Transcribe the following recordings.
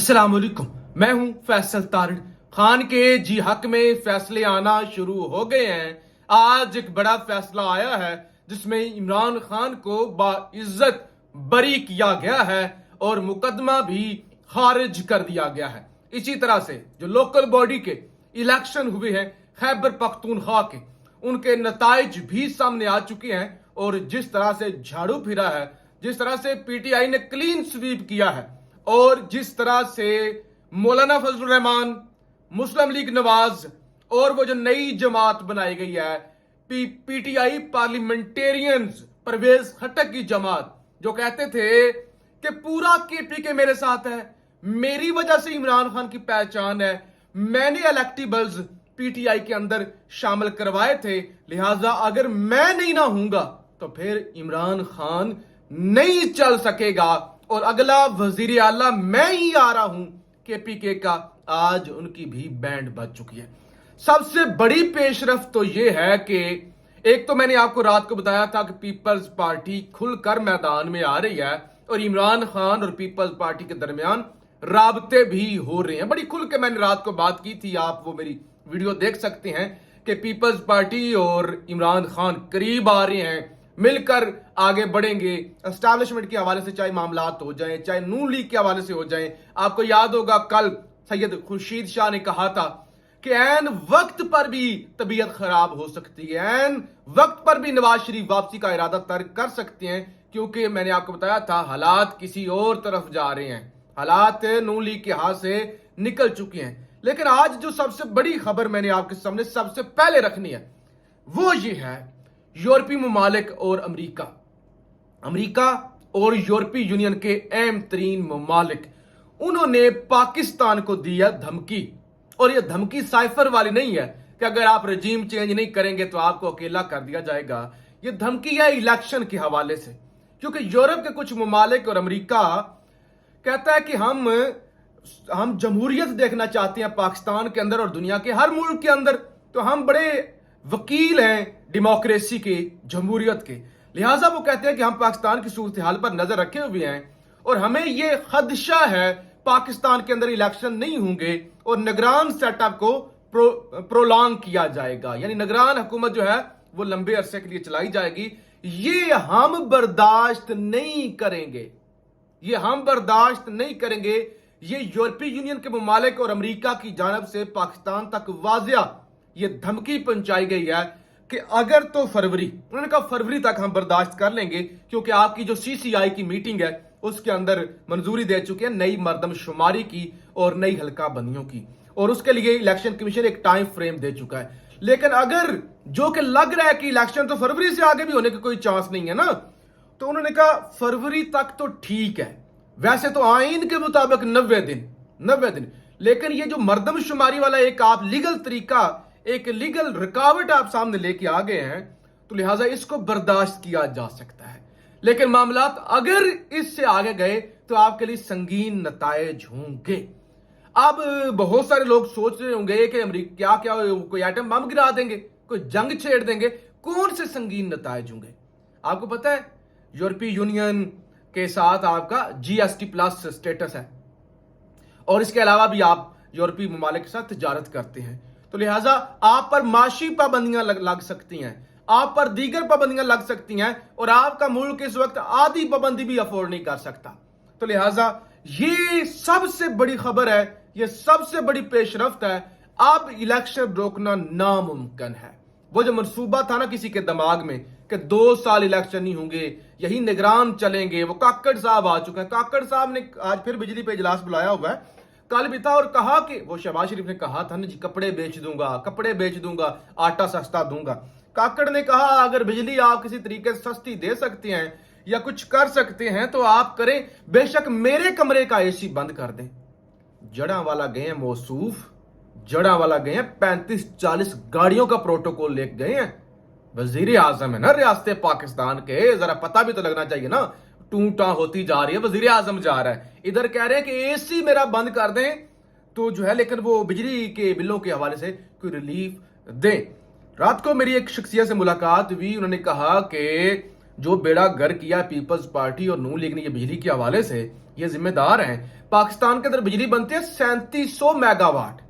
अस्सलाम वालेकुम। मैं हूं फैसल तारड़। खान के जी हक में फैसले आना शुरू हो गए हैं। आज एक बड़ा फैसला आया है जिसमें इमरान खान को बाइज्जत बरी किया गया है और मुकदमा भी खारिज कर दिया गया है। इसी तरह से जो लोकल बॉडी के इलेक्शन हुए हैं खैबर पख्तूनख्वा के, उनके नताइज भी सामने आ चुके हैं और जिस तरह से झाड़ू फिरा है, जिस तरह से पीटीआई ने क्लीन स्वीप किया है और जिस तरह से मौलाना फजलुर रहमान, मुस्लिम लीग नवाज और वो जो नई जमात बनाई गई है पीटीआई पार्लियामेंटेरियंस, परवेज खटक की जमात, जो कहते थे कि पूरा केपी मेरे साथ है, मेरी वजह से इमरान खान की पहचान है, मैंने इलेक्टिबल्स पीटीआई के अंदर शामिल करवाए थे, लिहाजा अगर मैं नहीं ना हूंगा तो फिर इमरान खान नहीं चल सकेगा और अगला वजीर आला मैं ही आ रहा हूं केपीके का। आज उनकी भी बैंड बज चुकी है। सबसे बड़ी पेशरफ तो यह है कि एक तो मैंने आपको रात को बताया था कि पीपल्स पार्टी खुलकर मैदान में आ रही है और इमरान खान और पीपल्स पार्टी के दरमियान राबते भी हो रहे हैं। बड़ी खुल के मैंने रात को बात की थी, आप वो मेरी वीडियो देख सकते हैं कि पीपल्स पार्टी और इमरान खान करीब आ रहे हैं, मिलकर आगे बढ़ेंगे। एस्टैब्लिशमेंट के हवाले से चाहे मामलात हो जाएं, चाहे नून लीग के हवाले से हो जाएं। आपको याद होगा कल सैयद खुर्शीद शाह ने कहा था कि ऐन वक्त पर भी तबीयत खराब हो सकती है, ऐन वक्त पर भी नवाज शरीफ वापसी का इरादा तर्क कर सकते हैं, क्योंकि मैंने आपको बताया था हालात किसी और तरफ जा रहे हैं, हालात नून लीग के हाथ से निकल चुके हैं। लेकिन आज जो सबसे बड़ी खबर मैंने आपके सामने सबसे पहले रखनी है वो ये है, यूरोपीय ममालिक और अमेरिका और यूरोपीय यूनियन के अहम तरीन ममालिक, उन्होंने पाकिस्तान को दिया धमकी। और यह धमकी साइफर वाली नहीं है कि अगर आप रजीम चेंज नहीं करेंगे तो आपको अकेला कर दिया जाएगा। यह धमकी है इलेक्शन के हवाले से, क्योंकि यूरोप के कुछ ममालिक और अमेरिका कहता है कि हम जमहूरियत देखना चाहते हैं पाकिस्तान के अंदर और दुनिया के हर मुल्क के अंदर, तो हम बड़े वकील हैं डेमोक्रेसी के, जमहूरियत के, लिहाजा वो कहते हैं कि हम पाकिस्तान की सूरत हाल पर नजर रखे हुए हैं और हमें ये खदशा है पाकिस्तान के अंदर इलेक्शन नहीं होंगे और निगरान सेटअप को प्रोलॉन्ग किया जाएगा, यानी निगरान हुकूमत जो है वो लंबे अरसे के लिए चलाई जाएगी। ये हम बर्दाश्त नहीं करेंगे, ये हम बर्दाश्त नहीं करेंगे। ये यूरोपीय यूनियन के ममालिक और अमेरिका की जानब से पाकिस्तान तक वाजिया ये धमकी पहुंचाई गई है कि अगर तो फरवरी, उन्होंने कहा फरवरी तक हम बर्दाश्त कर लेंगे, क्योंकि आपकी जो सीसीआई की मीटिंग है उसके अंदर मंजूरी दे चुके हैं नई मर्दमशुमारी की और नई हल्का बंदियों की, और उसके लिए इलेक्शन कमीशन एक टाइम फ्रेम दे चुका है। लेकिन अगर जो कि लग रहा है कि इलेक्शन तो फरवरी से आगे भी होने का कोई चांस नहीं है ना, तो उन्होंने कहा फरवरी तक तो ठीक है, वैसे तो आइन के मुताबिक 90 दिन, लेकिन ये जो मर्दमशुमारी वाला एक आप लीगल तरीका, एक लीगल रुकावट आप सामने लेके आ गए हैं, तो लिहाजा इसको बर्दाश्त किया जा सकता है। लेकिन मामलात अगर इससे आगे गए तो आपके लिए संगीन नतायज होंगे। अब बहुत सारे लोग सोच रहे होंगे कि अमेरिका क्या कोई एटम बम गिरा देंगे, कोई जंग छेड़ देंगे, कौन से संगीन नतायज होंगे? आपको पता है यूरोपीय यूनियन के साथ आपका जीएसटी प्लस स्टेटस है और इसके अलावा भी आप यूरोपीय ममालिक के साथ तिजारत करते हैं, तो लिहाजा आप पर माशी पाबंदियां लग सकती हैं, आप पर दीगर पाबंदियां लग सकती हैं और आपका मुल्क इस वक्त आधी पाबंदी भी अफोर्ड नहीं कर सकता। तो लिहाजा ये सबसे बड़ी खबर है, ये सबसे बड़ी पेशरफ्त है। अब इलेक्शन रोकना नामुमकिन है। वो जो मनसूबा था ना किसी के दिमाग में कि 2 साल इलेक्शन नहीं होंगे, यही निगरान चलेंगे, वो काकड़ साहब आ चुके हैं। काकड़ साहब ने आज फिर बिजली पे इजलास बुलाया हुआ है, कल भी था, और कहा कि वो शहबाज शरीफ ने कहा था ना जी कपड़े बेच दूंगा, आटा सस्ता दूंगा। काकड़ ने कहा अगर बिजली आप किसी तरीके से सस्ती दे सकते हैं या कुछ कर सकते हैं तो आप करें, बेशक मेरे कमरे का एसी बंद कर दें। जड़ांवाला गए हैं मौसूफ, जड़ांवाला गए हैं 35-40 गाड़ियों का प्रोटोकॉल लेके गए हैं। वजीर आजम है ना रियासत पाकिस्तान के, जरा पता भी तो लगना चाहिए ना। टू टा होती जा रही है, वजीर आजम जा रहा है, इधर कह रहे हैं कि एसी मेरा बंद कर दें तो जो है, लेकिन वो बिजली के बिलों के हवाले से कोई रिलीफ दें। रात को मेरी एक शख्सियत से मुलाकात हुई, उन्होंने कहा कि जो बेड़ा गर्क किया पीपल्स पार्टी और नून लीग ने ये बिजली के हवाले से, یہ ذمہ دار ہیں. پاکستان کے اندر بجلی بنتی ہے 3700 mega what,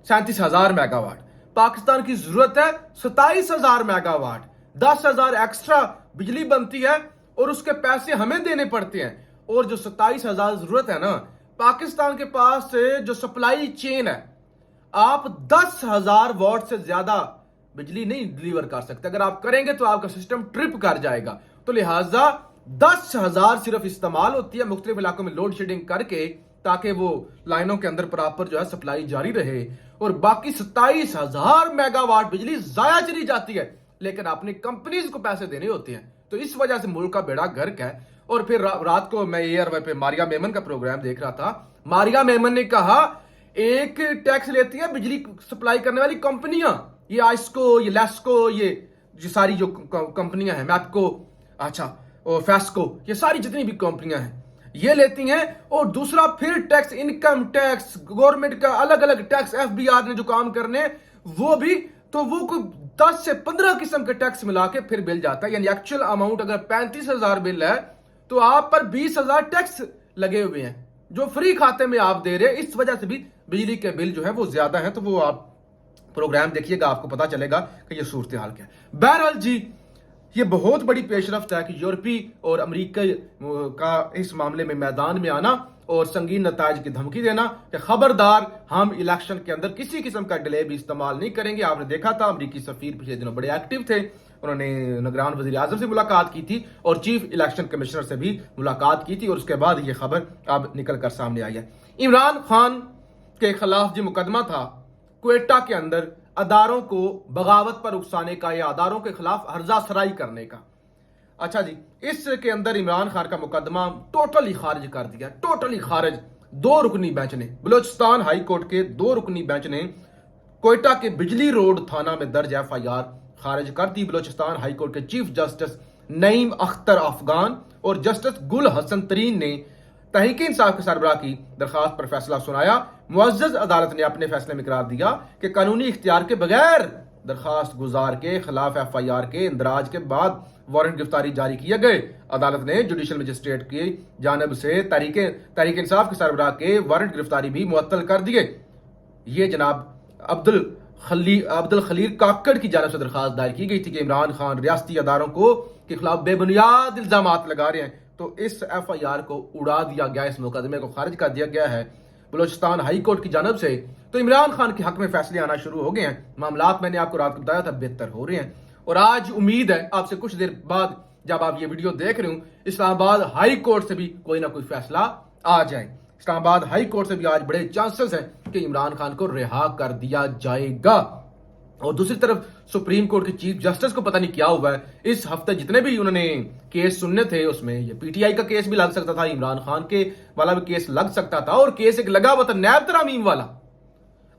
37,000 mega what. Pakistan کی ضرورت ہے 27,000 میگا واٹ. 10,000 ایکسٹرا بجلی بنتی ہے اور اس کے پیسے ہمیں دینے پڑتے ہیں. اور جو 27,000 ضرورت ہے نا, پاکستان کے پاس جو سپلائی چین ہے, آپ 10,000 واٹ سے زیادہ بجلی نہیں ڈلیور کر سکتے. اگر آپ کریں گے تو آپ کا سسٹم ٹرپ کر جائے گا. تو لہٰذا 10,000 صرف استعمال ہوتی ہے مختلف علاقوں میں لوڈ شیڈنگ کر کے, تاکہ وہ لائنوں کے اندر پراپر جو ہے سپلائی جاری رہے, اور باقی 27,000 میگا واٹ بجلی ضائع چلی جاتی ہے, لیکن اپنی کمپنیز کو پیسے دینے ہوتے ہیں. تو اس وجہ سے ملک کا بیڑا گرک ہے. اور پھر رات کو میں ایئر وے پہ ماریا میمن کا پروگرام دیکھ رہا تھا. ماریا میمن نے کہا ایک ٹیکس لیتی ہے بجلی سپلائی کرنے والی کمپنیاں, یہ آئسکو, یہ لیسکو, یہ ساری جو کمپنیاں ہیں, میپکو, اچھا فیسکو, یہ ساری جتنی بھی کمپنیاں ہیں یہ لیتی ہیں. اور دوسرا پھر ٹیکس, انکم ٹیکس, گورنمنٹ کا الگ الگ ٹیکس, ایف بی آر نے جو کام کرنے وہ بھی, تو وہ کوئی 10 سے 15 قسم کے ٹیکس ملا کے پھر بل جاتا ہے. یعنی ایکچوئل اماؤنٹ اگر 35,000 بل ہے تو آپ پر 20,000 ٹیکس لگے ہوئے ہیں جو فری کھاتے میں آپ دے رہے ہیں. اس وجہ سے بھی بجلی کے بل جو ہے وہ زیادہ ہیں. تو وہ آپ پروگرام دیکھیے گا, آپ کو پتا چلے گا کہ یہ صورتحال کیا ہے. بہرحال جی, یہ بہت بڑی پیش رفت ہے کہ یورپی اور امریکہ کا اس معاملے میں میدان میں آنا اور سنگین نتائج کی دھمکی دینا کہ خبردار ہم الیکشن کے اندر کسی قسم کا ڈیلے بھی استعمال نہیں کریں گے. آپ نے دیکھا تھا امریکی سفیر پچھلے دنوں بڑے ایکٹیو تھے, انہوں نے نگران وزیر اعظم سے ملاقات کی تھی اور چیف الیکشن کمشنر سے بھی ملاقات کی تھی, اور اس کے بعد یہ خبر اب نکل کر سامنے آئی ہے. عمران خان کے خلاف جو مقدمہ تھا کوئٹہ کے اندر اداروں کو بغاوت پر اکسانے کا یا اداروں کے خلاف ہرزہ سرائی کرنے کا, اچھا جی, اس کے اندر عمران خان کا مقدمہ ٹوٹلی خارج کر دیا, ٹوٹلی خارج. 2 رکنی بینچ نے, بلوچستان ہائی کورٹ کے 2 رکنی بینچ نے کوئٹہ کے بجلی روڈ تھانہ میں درج ایف آئی آر خارج کر دی. بلوچستان ہائی کورٹ کے چیف جسٹس نعیم اختر افغان اور جسٹس گل حسن ترین نے تحریک انصاف کے سربراہ کی درخواست پر فیصلہ سنایا. معزز عدالت نے اپنے فیصلے میں قرار دیا کہ قانونی اختیار کے بغیر درخواست گزار کے خلاف ایف آئی آر کے اندراج کے بعد وارنٹ گرفتاری جاری کیے گئے. عدالت نے جوڈیشل مجسٹریٹ کی جانب سے تحریک انصاف کے سربراہ کے وارنٹ گرفتاری بھی معطل کر دیے. یہ جناب عبد الخلیق کاکڑ کی جانب سے درخواست دائر کی گئی تھی کہ عمران خان ریاستی اداروں کے خلاف بے بنیاد الزامات لگا رہے ہیں, تو اس ایف آئی آر کو اڑا دیا گیا, اس مقدمے کو خارج کر دیا گیا ہے بلوچستان ہائی کورٹ کی جانب سے. تو عمران خان کے حق میں فیصلے آنا شروع ہو گئے ہیں. معاملات میں نے آپ کو رات کو بتایا تھا بہتر ہو رہے ہیں, اور آج امید ہے آپ سے کچھ دیر بعد جب آپ یہ ویڈیو دیکھ رہے ہوں اسلام آباد ہائی کورٹ سے بھی کوئی نہ کوئی فیصلہ آ جائے. اسلام آباد ہائی کورٹ سے بھی آج بڑے چانسز ہیں کہ عمران خان کو رہا کر دیا جائے گا. اور دوسری طرف سپریم کورٹ کے چیف جسٹس کو پتہ نہیں کیا ہوا ہے, اس ہفتے جتنے بھی انہوں نے کیس سننے تھے اس میں یہ پی ٹی آئی کا کیس بھی لگ سکتا تھا, عمران خان کے والا بھی کیس لگ سکتا تھا, اور کیس ایک لگا ہوا تھا نیب ترامیم والا.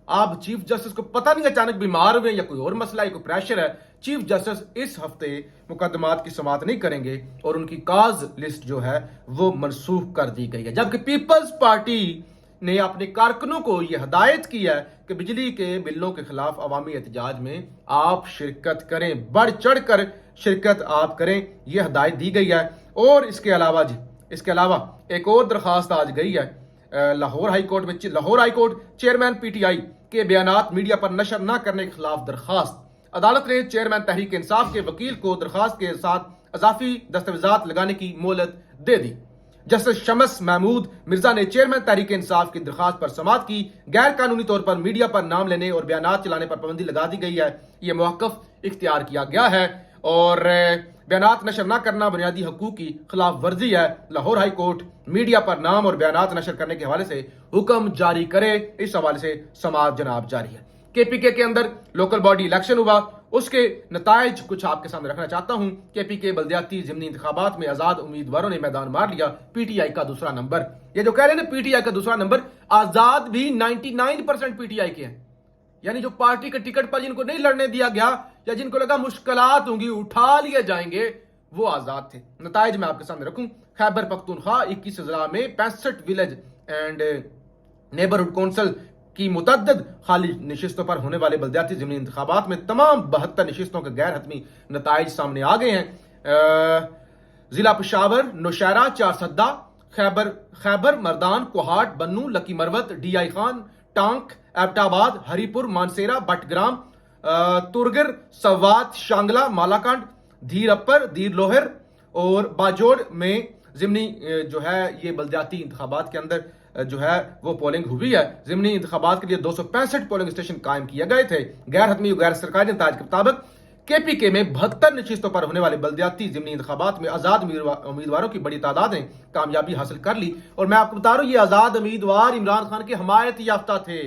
آپ چیف جسٹس کو پتہ نہیں اچانک بیمار ہوئے یا کوئی اور مسئلہ ہے, کوئی پریشر ہے, چیف جسٹس اس ہفتے مقدمات کی سماعت نہیں کریں گے اور ان کی کاز لسٹ جو ہے وہ منسوخ کر دی گئی ہے. جبکہ پیپلز پارٹی نے اپنے کارکنوں کو یہ ہدایت کی ہے کہ بجلی کے بلوں کے خلاف عوامی احتجاج میں آپ شرکت کریں, بڑھ چڑھ کر شرکت آپ کریں, یہ ہدایت دی گئی ہے. اور اس کے علاوہ ایک اور درخواست آج گئی ہے لاہور ہائی کورٹ میں. Lahore high court chairman P T I کے بیانات میڈیا پر نشر نہ کرنے کے خلاف درخواست. عدالت نے چیئرمین تحریک انصاف کے وکیل کو درخواست کے ساتھ اضافی دستاویزات لگانے کی مہلت دے دی. جسٹس شمس محمود مرزا نے چیئرمین تحریک انصاف کی درخواست پر سماعت کی. غیر قانونی طور پر میڈیا پر نام لینے اور بیانات چلانے پر پابندی لگا دی گئی ہے. یہ موقف اختیار کیا گیا ہے اور بیانات نشر نہ کرنا بنیادی حقوق کی خلاف ورزی ہے. لاہور ہائی کورٹ میڈیا پر نام اور بیانات نشر کرنے کے حوالے سے حکم جاری کرے. اس حوالے سے سماعت جناب جاری ہے. کے پی کے اندر لوکل باڈی الیکشن ہوا, اس کے نتائج کچھ آپ کے سامنے رکھنا چاہتا ہوں. کے پی کے بلدیاتی ضمنی انتخابات میں آزاد امیدواروں نے میدان مار لیا. پی ٹی آئی کا دوسرا نمبر, یہ جو کہہ رہے ہیں نا پی ٹی آئی کا دوسرا نمبر, آزاد بھی 99% پی ٹی آئی کے ہیں. یعنی جو پارٹی کے ٹکٹ پر جن کو نہیں لڑنے دیا گیا یا جن کو لگا مشکلات ہوں گی اٹھا لیے جائیں گے وہ آزاد تھے. نتائج میں آپ کے سامنے رکھوں. خیبر پختونخوا 21 اضلاع میں 65 ولیج اینڈ نیبرہڈ کونسل کی متعدد خالی نشستوں پر ہونے والے بلدیاتی ضمنی انتخابات میں تمام 72 نشستوں کے غیر حتمی نتائج سامنے آ گئے ہیں. ضلع پشاور نوشہرہ چارسدہ खैबर मर्दान कोहाट बन्नू लकी मरवत DI खान टांक एबटाबाद हरिपुर मानसेरा बटग्राम तुरगर सवात शांगला मालाकांड धीर अपर धीर लोहर और बाजोड़ में ज़िमनी जो है ये बलदियाती इंतखाबात के अंदर जो है वो पोलिंग हुई है। ज़िमनी इंतखाबात के लिए 265 पोलिंग स्टेशन कायम किए गए थे। गैर हतमी गैर सरकारी नताज के मुताबिक KPK में 72 नशिस्तों पर होने वाले बलदियाती ज़िमनी इंतखाबात में आज़ाद उम्मीदवारों की बड़ी तादाद ने कामयाबी हासिल कर ली। और मैं आपको बता रहा हूँ ये आज़ाद उम्मीदवार इमरान खान के हमायत याफ्ता थे।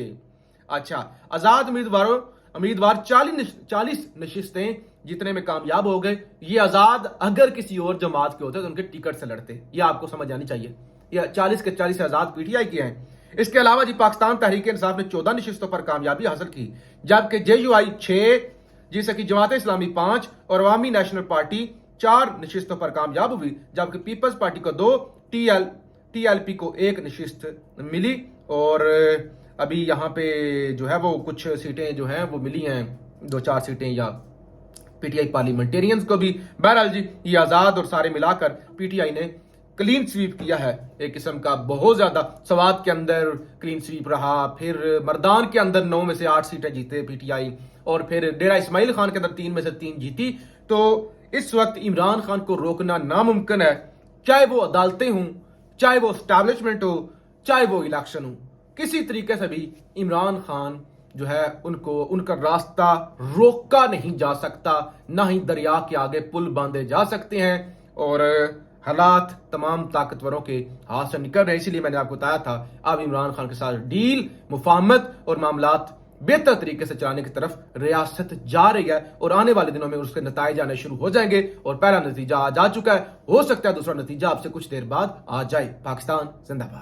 अच्छा, आज़ाद उम्मीदवार 40 नशिस्तें जीतने में कामयाब हो गए। ये आज़ाद अगर किसी और जमात के होते तो उनके टिकट से लड़ते, ये आपको समझ आनी चाहिए। ये 40 के 40 आज़ाद PTI के हैं। इसके अलावा जी पाकिस्तान तहरीक इंसाफ ने 14 नशिस्तों पर कामयाबी हासिल की, जबकि JUI 6, जैसे कि जमात इस्लामी 5 और अवामी नेशनल पार्टी 4 नशिस्तों पर कामयाब हुई, जबकि पीपल्स पार्टी को 2, TLP को 1 नशिस्त मिली। और अभी यहाँ पे जो है वो कुछ सीटें जो हैं वो मिली हैं, 2-4 सीटें या PTI पार्लियामेंटेरियंस को भी। बहरहाल जी ये आज़ाद और सारे मिलाकर PTI ने क्लीन स्वीप किया है, एक किस्म का बहुत ज्यादा। सवात के अंदर क्लीन स्वीप रहा, फिर मर्दान के अंदर 9 में से 8 सीटें जीते PTI, और फिर डेरा इस्माइल खान के अंदर 3 में से 3 जीती। तो इस वक्त इमरान खान को रोकना नामुमकिन है, चाहे वो अदालतें हों, चाहे वो एस्टैब्लिशमेंट हो, चाहे वो इलेक्शन हो। किसी तरीके से भी इमरान खान जो है उनका रास्ता रोका नहीं जा सकता, ना ही दरिया के आगे पुल बांधे जा सकते हैं। और हालात तमाम ताकतवरों के हाथ से निकल रहे हैं। इसीलिए मैंने आपको बताया था अब इमरान खान के साथ डील, मुफाहमत और मामलात बेहतर तरीके से चलाने की तरफ रियासत जा रही है, और आने वाले दिनों में उसके नतीजे आने शुरू हो जाएंगे। और पहला नतीजा आ जा चुका है, हो सकता है दूसरा नतीजा आपसे कुछ देर बाद आ जाए। पाकिस्तान जिंदाबाद।